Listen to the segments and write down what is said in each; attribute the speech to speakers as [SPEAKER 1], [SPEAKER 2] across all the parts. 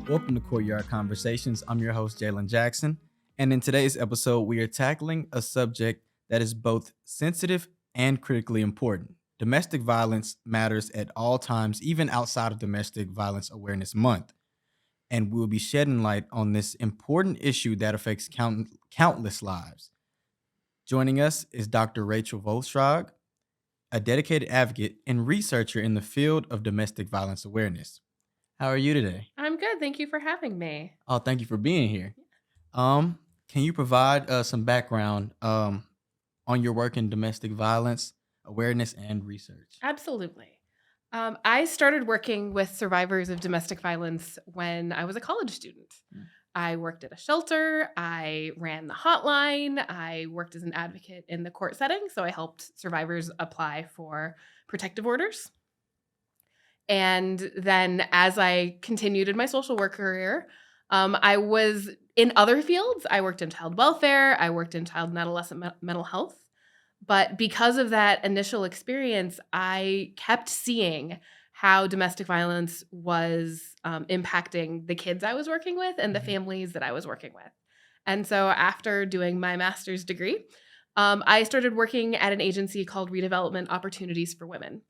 [SPEAKER 1] Welcome to Courtyard Conversations. I'm your host, Jalen Jackson. And in today's episode, we are tackling a subject that is both sensitive and critically important. Domestic violence matters at all times, even outside of Domestic Violence Awareness Month. And we'll be shedding light on this important issue that affects countless lives. Joining us is Dr. Rachel Voth Schrag, a dedicated advocate and researcher in the field of domestic violence awareness. How are you today?
[SPEAKER 2] I'm good. Thank you for having me.
[SPEAKER 1] Oh, thank you for being here. Can you provide some background on your work in domestic violence awareness and research?
[SPEAKER 2] Absolutely. I started working with survivors of domestic violence when I was a college student.
[SPEAKER 1] Mm.
[SPEAKER 2] I worked at a shelter. I ran the hotline. I worked as an advocate in the court setting. So I helped survivors apply for protective orders. And then as I continued in my social work career, I was in other fields. I worked in child welfare. I worked in child and adolescent mental health. But because of that initial experience, I kept seeing how domestic violence was impacting the kids I was working with and the families that I was working with. And so after doing my master's degree, I started working at an agency called Redevelopment Opportunities for Women.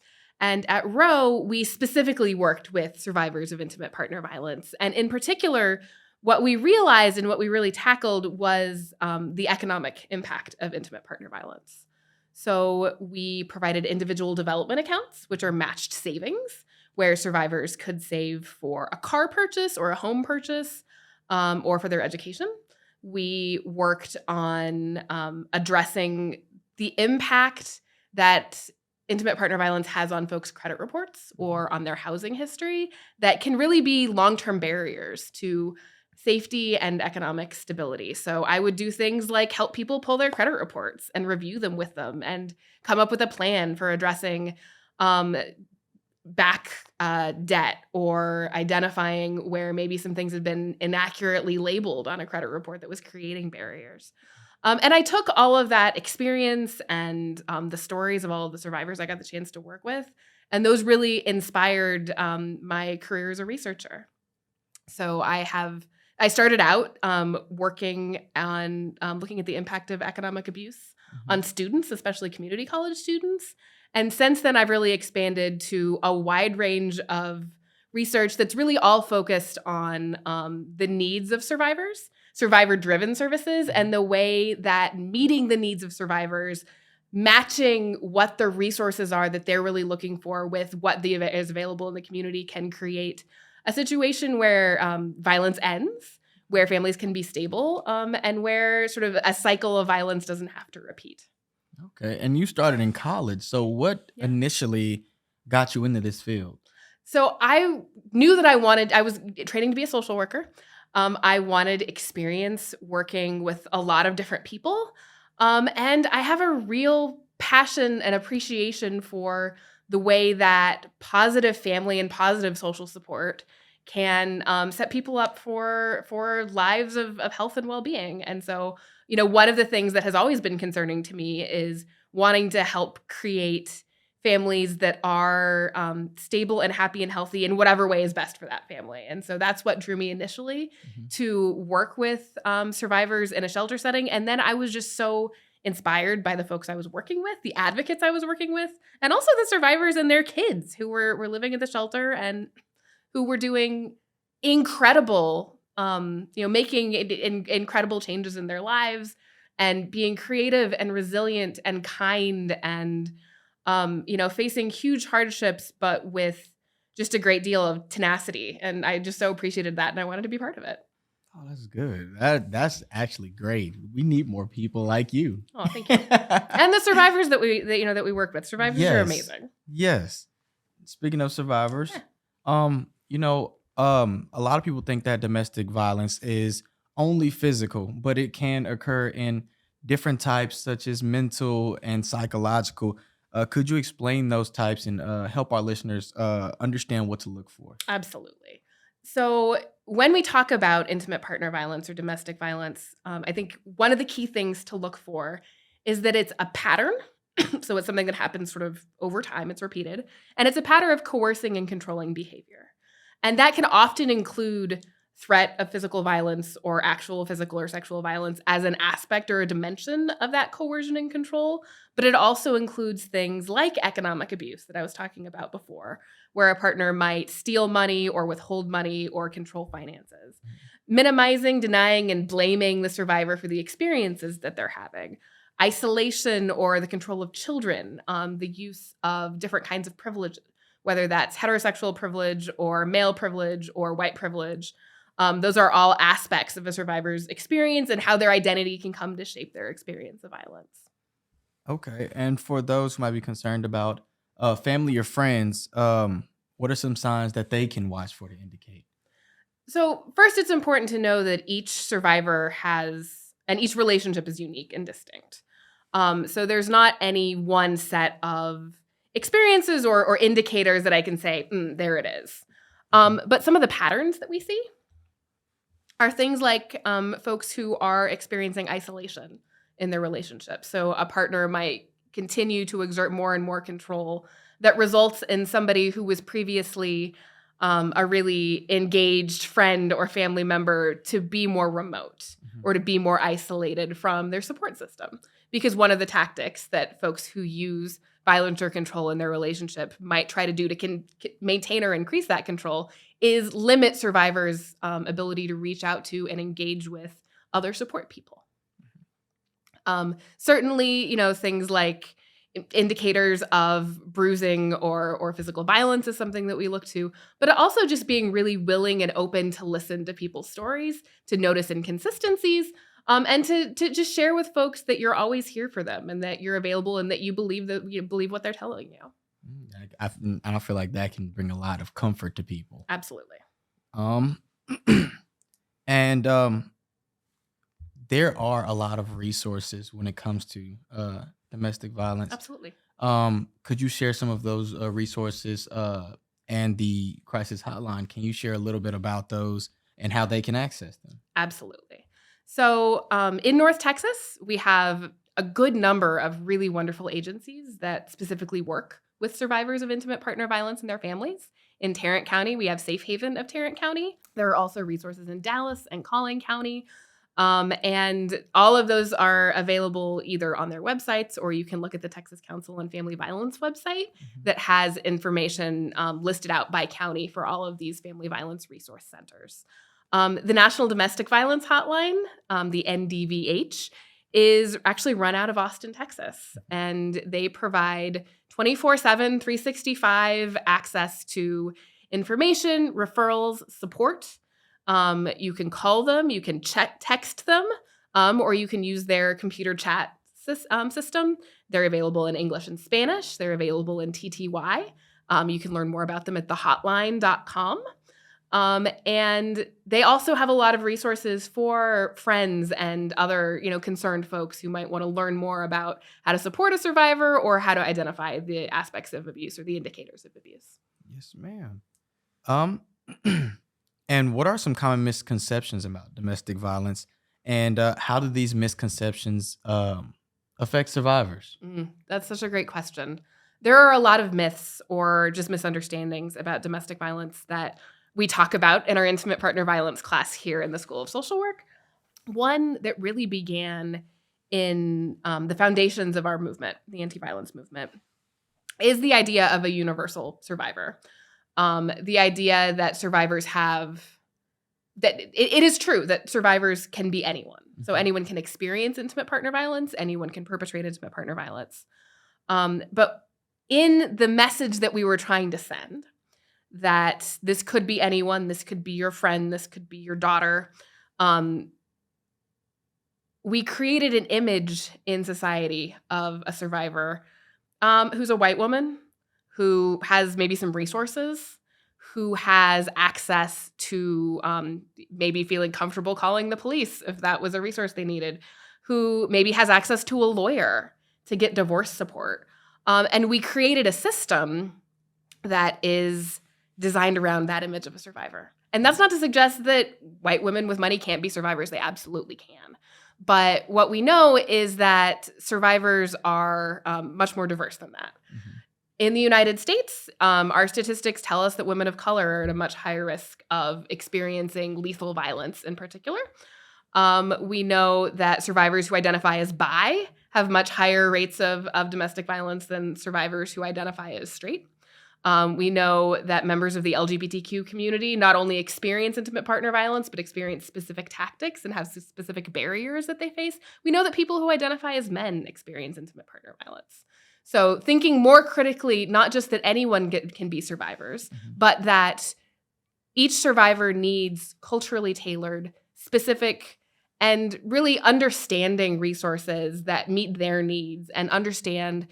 [SPEAKER 2] And at Roe, we specifically worked with survivors of intimate partner violence. And in particular, what we realized and what we really tackled was the economic impact of intimate partner violence. So we provided individual development accounts, which are matched savings, where survivors could save for a car purchase or a home purchase or for their education. We worked on addressing the impact that intimate partner violence has on folks' credit reports or on their housing history that can really be long-term barriers to safety and economic stability. So I would do things like help people pull their credit reports and review them with them and come up with a plan for addressing back debt or identifying where maybe some things had been inaccurately labeled on a credit report that was creating barriers. And I took all of that experience and the stories of all of the survivors I got the chance to work with, and those really inspired my career as a researcher. So I started out working on looking at the impact of economic abuse on students, especially community college students. And since then, I've really expanded to a wide range of research that's really all focused on the needs of survivors, survivor-driven services, and the way that meeting the needs of survivors, matching what the resources are that they're really looking for with what is available in the community can create a situation where violence ends, where families can be stable, and where sort of a cycle of violence doesn't have to repeat.
[SPEAKER 1] Okay, and you started in college. So what initially got you into this field?
[SPEAKER 2] So I knew that I was training to be a social worker. I wanted experience working with a lot of different people. And I have a real passion and appreciation for the way that positive family and positive social support can set people up for lives of health and well-being. And so, one of the things that has always been concerning to me is wanting to help create families that are stable and happy and healthy in whatever way is best for that family. And so that's what drew me initially to work with survivors in a shelter setting. And then I was just so inspired by the folks I was working with, the advocates I was working with, and also the survivors and their kids who were living at the shelter and who were doing incredible, making incredible changes in their lives and being creative and resilient and kind and facing huge hardships, but with just a great deal of tenacity. And I just so appreciated that, and I wanted to be part of it.
[SPEAKER 1] Oh, that's good. That's actually great. We need more people like you.
[SPEAKER 2] Oh, thank you. And the survivors that we work with. Survivors are amazing.
[SPEAKER 1] Yes. Speaking of survivors, a lot of people think that domestic violence is only physical, but it can occur in different types, such as mental and psychological. Could you explain those types and help our listeners understand what to look for?
[SPEAKER 2] Absolutely. So when we talk about intimate partner violence or domestic violence, I think one of the key things to look for is that it's a pattern. So it's something that happens sort of over time. It's repeated. And it's a pattern of coercing and controlling behavior. And that can often include threat of physical violence or actual physical or sexual violence as an aspect or a dimension of that coercion and control, but it also includes things like economic abuse that I was talking about before, where a partner might steal money or withhold money or control finances. Minimizing, denying, and blaming the survivor for the experiences that they're having. Isolation or the control of children, the use of different kinds of privilege, whether that's heterosexual privilege or male privilege or white privilege. Those are all aspects of a survivor's experience and how their identity can come to shape their experience of violence.
[SPEAKER 1] Okay. And for those who might be concerned about family or friends, what are some signs that they can watch for to indicate?
[SPEAKER 2] So first, it's important to know that each survivor and each relationship is unique and distinct. So there's not any one set of experiences or indicators that I can say, there it is. But some of the patterns that we see are things like folks who are experiencing isolation in their relationship. So a partner might continue to exert more and more control that results in somebody who was previously a really engaged friend or family member to be more remote or to be more isolated from their support system. Because one of the tactics that folks who use violence or control in their relationship might try to do to maintain or increase that control is limit survivors' ability to reach out to and engage with other support people. Certainly, things like indicators of bruising or physical violence is something that we look to, but also just being really willing and open to listen to people's stories, to notice inconsistencies, and to just share with folks that you're always here for them and that you're available and that you believe what they're telling you.
[SPEAKER 1] I feel like that can bring a lot of comfort to people.
[SPEAKER 2] Absolutely.
[SPEAKER 1] And there are a lot of resources when it comes to domestic violence.
[SPEAKER 2] Absolutely.
[SPEAKER 1] Could you share some of those resources and the crisis hotline? Can you share a little bit about those and how they can access them?
[SPEAKER 2] Absolutely. So in North Texas, we have a good number of really wonderful agencies that specifically work with survivors of intimate partner violence and their families. In Tarrant County, we have Safe Haven of Tarrant County. There are also resources in Doughlas and Collin County. And all of those are available either on their websites or you can look at the Texas Council on Family Violence website that has information listed out by county for all of these family violence resource centers. The National Domestic Violence Hotline, the NDVH, is actually run out of Austin, Texas, and they provide 24/7, 365 access to information, referrals, support. You can call them, you can text them, or you can use their computer chat system. They're available in English and Spanish. They're available in TTY. You can learn more about them at thehotline.com. And they also have a lot of resources for friends and other, concerned folks who might want to learn more about how to support a survivor or how to identify the aspects of abuse or the indicators of abuse.
[SPEAKER 1] Yes, ma'am. And what are some common misconceptions about domestic violence, and how do these misconceptions affect survivors?
[SPEAKER 2] That's such a great question. There are a lot of myths or just misunderstandings about domestic violence that we talk about in our intimate partner violence class here in the School of Social Work. One that really began in the foundations of our movement, the anti-violence movement, is the idea of a universal survivor. The idea that survivors that it is true that survivors can be anyone. So anyone can experience intimate partner violence, anyone can perpetrate intimate partner violence. But in the message that we were trying to send, that this could be anyone, this could be your friend, this could be your daughter, we created an image in society of a survivor who's a white woman, who has maybe some resources, who has access to maybe feeling comfortable calling the police if that was a resource they needed, who maybe has access to a lawyer to get divorce support. And we created a system that is designed around that image of a survivor. And that's not to suggest that white women with money can't be survivors. They absolutely can. But what we know is that survivors are much more diverse than that. In the United States, our statistics tell us that women of color are at a much higher risk of experiencing lethal violence in particular. We know that survivors who identify as bi have much higher rates of domestic violence than survivors who identify as straight. We know that members of the LGBTQ community not only experience intimate partner violence, but experience specific tactics and have specific barriers that they face. We know that people who identify as men experience intimate partner violence. So thinking more critically, not just that anyone can be survivors, but that each survivor needs culturally tailored, specific, and really understanding resources that meet their needs and understand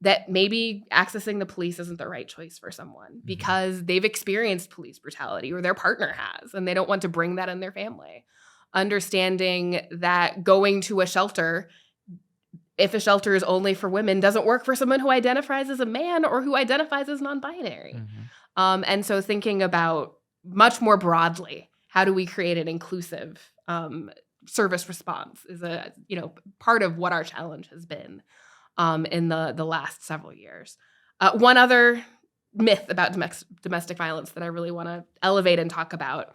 [SPEAKER 2] that maybe accessing the police isn't the right choice for someone because they've experienced police brutality or their partner has, and they don't want to bring that in their family. Understanding that going to a shelter, if a shelter is only for women, doesn't work for someone who identifies as a man or who identifies as non-binary. And so thinking about much more broadly, how do we create an inclusive service response is a part of what our challenge has been in the last several years. One other myth about domestic violence that I really want to elevate and talk about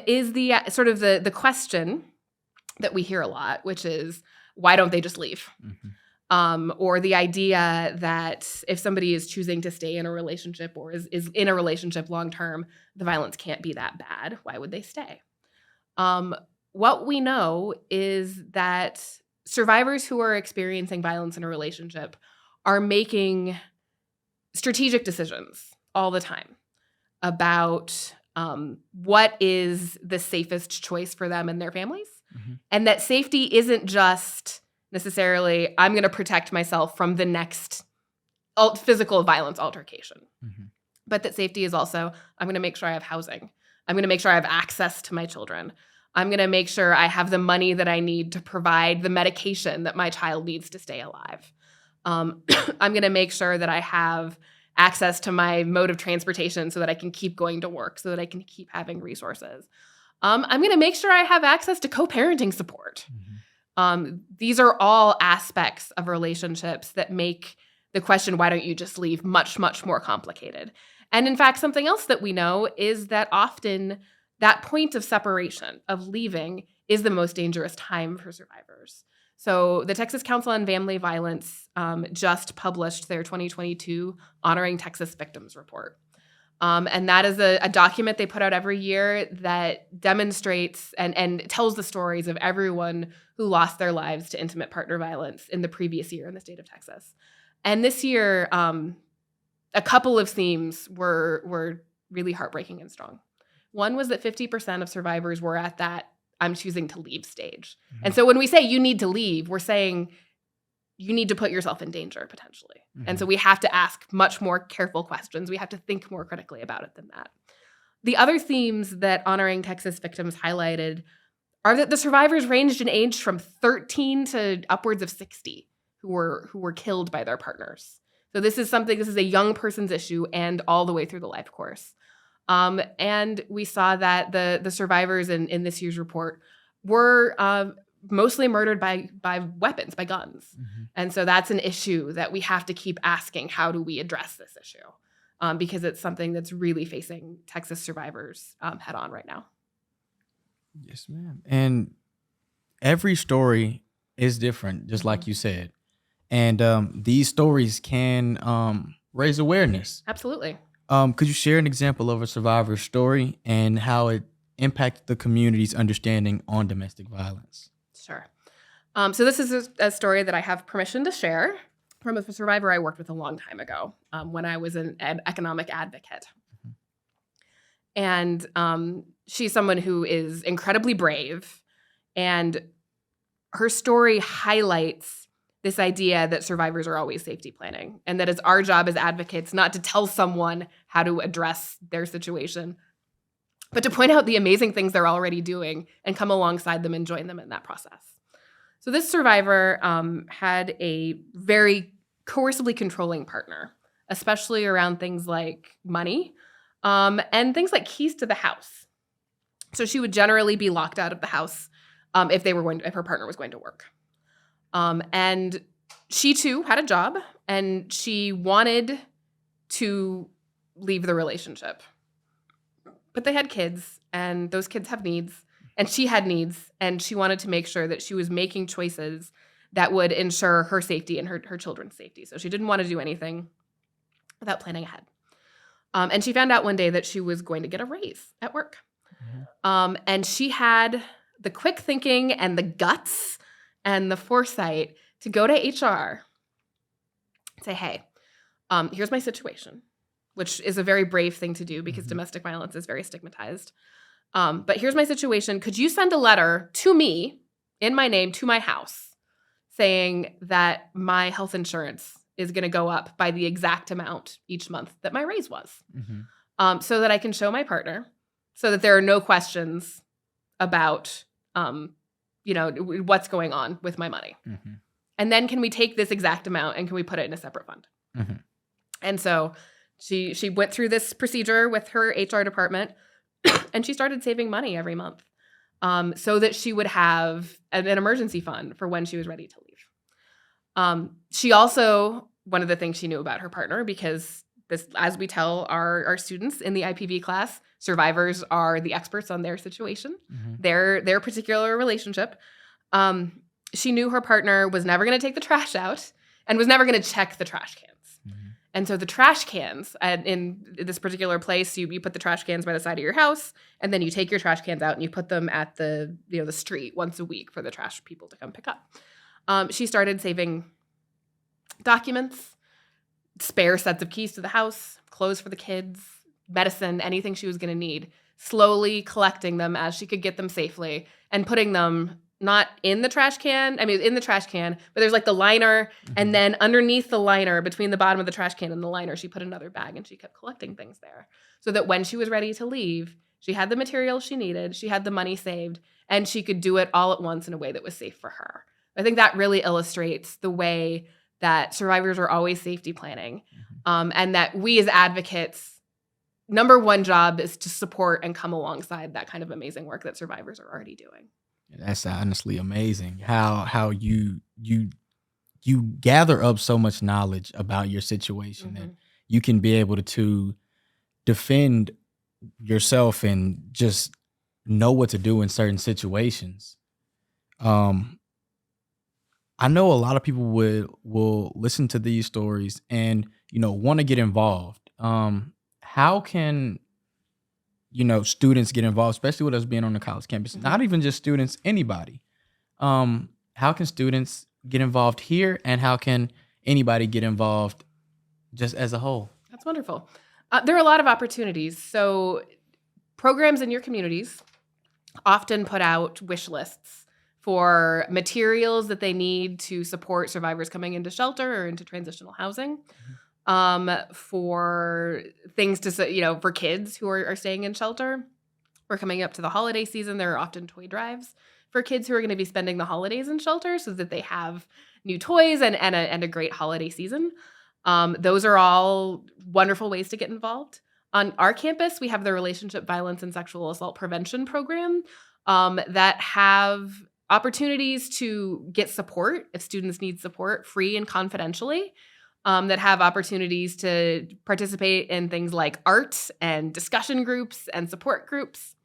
[SPEAKER 2] is the sort of the question that we hear a lot, which is, why don't they just leave? Or the idea that if somebody is choosing to stay in a relationship or is in a relationship long term, the violence can't be that bad. Why would they stay? What we know is that survivors who are experiencing violence in a relationship are making strategic decisions all the time about what is the safest choice for them and their families. And that safety isn't just necessarily, I'm going to protect myself from the next physical violence altercation. But that safety is also, I'm going to make sure I have housing. I'm going to make sure I have access to my children. I'm going to make sure I have the money that I need to provide the medication that my child needs to stay alive. I'm going to make sure that I have access to my mode of transportation so that I can keep going to work, so that I can keep having resources. I'm going to make sure I have access to co-parenting support. These are all aspects of relationships that make the question, why don't you just leave, much, much more complicated. And in fact, something else that we know is that often that point of separation, of leaving, is the most dangerous time for survivors. So the Texas Council on Family Violence just published their 2022 Honoring Texas Victims report. And that is a document they put out every year that demonstrates and tells the stories of everyone who lost their lives to intimate partner violence in the previous year in the state of Texas. And this year, a couple of themes were really heartbreaking and strong. One was that 50% of survivors were at that I'm choosing to leave stage. And so when we say you need to leave, we're saying you need to put yourself in danger potentially. And so we have to ask much more careful questions. We have to think more critically about it than that. The other themes that Honoring Texas Victims highlighted are that the survivors ranged in age from 13 to upwards of 60 who were killed by their partners. So this is a young person's issue and all the way through the life course. And we saw that the survivors in this year's report were mostly murdered by weapons, by guns. And so that's an issue that we have to keep asking, how do we address this issue? Because it's something that's really facing Texas survivors head on right now.
[SPEAKER 1] Yes, ma'am. And every story is different, just like you said. And these stories can raise awareness.
[SPEAKER 2] Absolutely.
[SPEAKER 1] Could you share an example of a survivor's story and how it impacted the community's understanding on domestic violence?
[SPEAKER 2] Sure. So this is a story that I have permission to share from a survivor I worked with a long time ago when I was an economic advocate. And she's someone who is incredibly brave, and her story highlights this idea that survivors are always safety planning, and that it's our job as advocates not to tell someone how to address their situation, but to point out the amazing things they're already doing and come alongside them and join them in that process. So this survivor had a very coercively controlling partner, especially around things like money and things like keys to the house. So she would generally be locked out of the house if her partner was going to work. And She too had a job, and she wanted to leave the relationship. But they had kids, and those kids have needs, and she had needs, and she wanted to make sure that she was making choices that would ensure her safety and her children's safety. So she didn't want to do anything without planning ahead. And she found out one day that she was going to get a raise at work. And she had the quick thinking and the guts and the foresight to go to HR and say, hey, here's my situation, which is a very brave thing to do because domestic violence is very stigmatized. But here's my situation. Could you send a letter to me in my name to my house saying that my health insurance is going to go up by the exact amount each month that my raise was, so that I can show my partner, so that there are no questions about, what's going on with my money. And then can we take this exact amount and can we put it in a separate fund? And so she went through this procedure with her HR department and she started saving money every month, so that she would have an emergency fund for when she was ready to leave. She also, one of the things she knew about her partner, because this, as we tell our students in the IPV class, survivors are the experts on their situation, their particular relationship. She knew her partner was never going to take the trash out and was never going to check the trash cans. And so the trash cans in this particular place, you put the trash cans by the side of your house, and then you take your trash cans out and you put them at the street once a week for the trash people to come pick up. She started saving documents, spare sets of keys to the house, clothes for the kids, medicine, anything she was going to need, slowly collecting them as she could get them safely and putting them not in the trash can. I mean, in the trash can, but there's like the liner, and then underneath the liner, between the bottom of the trash can and the liner, she put another bag, and she kept collecting things there so that when she was ready to leave, she had the material she needed, she had the money saved, and she could do it all at once in a way that was safe for her. I think that really illustrates the way that survivors are always safety planning, and that we as advocates, number one job is to support and come alongside that kind of amazing work that survivors are already doing.
[SPEAKER 1] That's honestly amazing how you gather up so much knowledge about your situation that you can be able to defend yourself and just know what to do in certain situations. I know a lot of people will listen to these stories and want to get involved. How can students get involved, especially with us being on the college campus? Not even just students, anybody. How can students get involved here, and how can anybody get involved just as a whole?
[SPEAKER 2] That's wonderful. There are a lot of opportunities. So programs in your communities often put out wish lists for materials that they need to support survivors coming into shelter or into transitional housing. For things to, for kids who are staying in shelter. We're coming up to the holiday season. There are often toy drives for kids who are going to be spending the holidays in shelter so that they have new toys and a great holiday season. Those are all wonderful ways to get involved. On our campus, we have the Relationship Violence and Sexual Assault Prevention Program that have opportunities to get support if students need support, free and confidentially. That have opportunities to participate in things like art and discussion groups and support groups.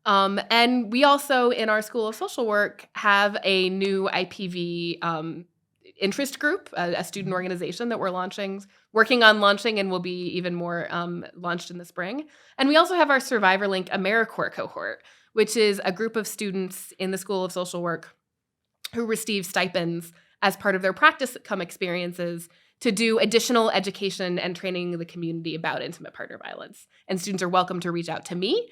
[SPEAKER 2] And we also, in our School of Social Work, have a new IPV interest group, a student organization that we're working on launching, and will be even more launched in the spring. And we also have our SurvivorLink AmeriCorps cohort, which is a group of students in the School of Social Work who receive stipends as part of their practicum experiences to do additional education and training the community about intimate partner violence. And students are welcome to reach out to me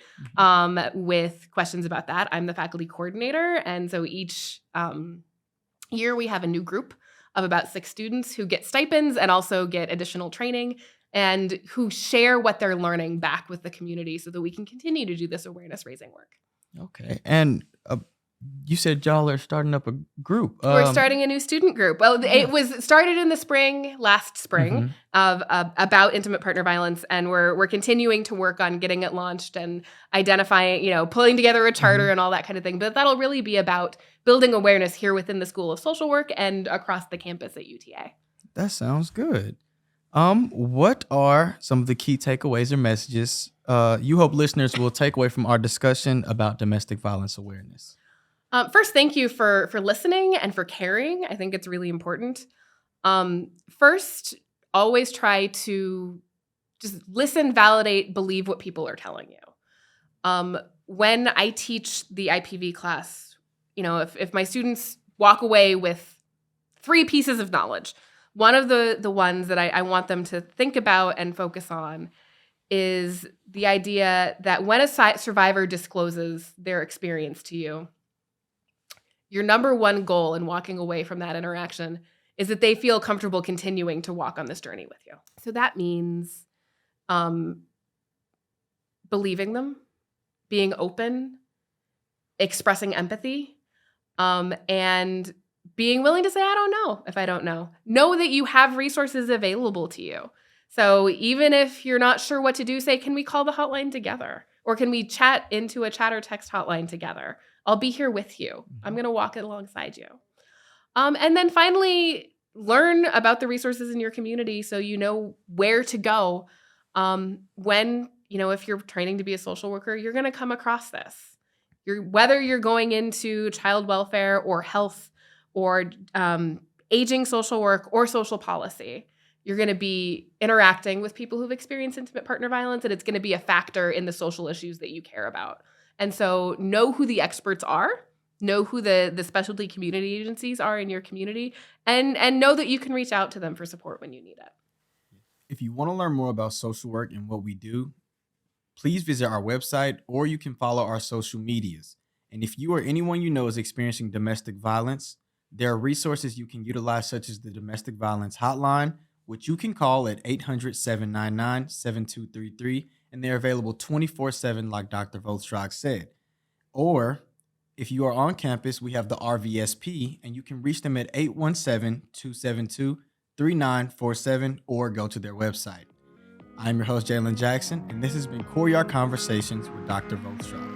[SPEAKER 2] with questions about that. I'm the faculty coordinator, and so each year we have a new group of about 6 students who get stipends and also get additional training and who share what they're learning back with the community so that we can continue to do this awareness raising work.
[SPEAKER 1] Okay. And You said y'all are starting up a group.
[SPEAKER 2] We're starting a new student group. Well,
[SPEAKER 1] Yeah.
[SPEAKER 2] it was started in the last spring,
[SPEAKER 1] Mhm.
[SPEAKER 2] of about intimate partner violence, and we're continuing to work on getting it launched and identifying, pulling together a charter
[SPEAKER 1] Mhm.
[SPEAKER 2] and all that kind of thing. But that'll really be about building awareness here within the School of Social Work and across the campus at UTA.
[SPEAKER 1] That sounds good. What are some of the key takeaways or messages you hope listeners will take away from our discussion about domestic violence awareness?
[SPEAKER 2] First, thank you for listening and for caring. I think it's really important. First, always try to just listen, validate, believe what people are telling you. When I teach the IPV class, if my students walk away with 3 pieces of knowledge, one of the ones that I want them to think about and focus on is the idea that when a survivor discloses their experience to you, your number one goal in walking away from that interaction is that they feel comfortable continuing to walk on this journey with you. So that means believing them, being open, expressing empathy, and being willing to say, I don't know if I don't know. Know that you have resources available to you. So even if you're not sure what to do, say, can we call the hotline together? Or can we chat into a chat or text hotline together? I'll be here with you. I'm going to walk alongside you. And then finally, learn about the resources in your community so you know where to go when, if you're training to be a social worker, you're going to come across this. Whether you're going into child welfare or health or aging social work or social policy, you're going to be interacting with people who've experienced intimate partner violence, and it's going to be a factor in the social issues that you care about. And so know who the experts are, know who the specialty community agencies are in your community, and know that you can reach out to them for support when you need it.
[SPEAKER 1] If you want to learn more about social work and what we do, please visit our website or you can follow our social medias. And if you or anyone you know is experiencing domestic violence, there are resources you can utilize, such as the Domestic Violence Hotline, which you can call at 800-799-7233, and they're available 24/7, like Dr. Voth Schrag said. Or if you are on campus, we have the RVSP, and you can reach them at 817-272-3947 or go to their website. I'm your host, Jalen Jackson, and this has been Courtyard Conversations with Dr. Voth Schrag.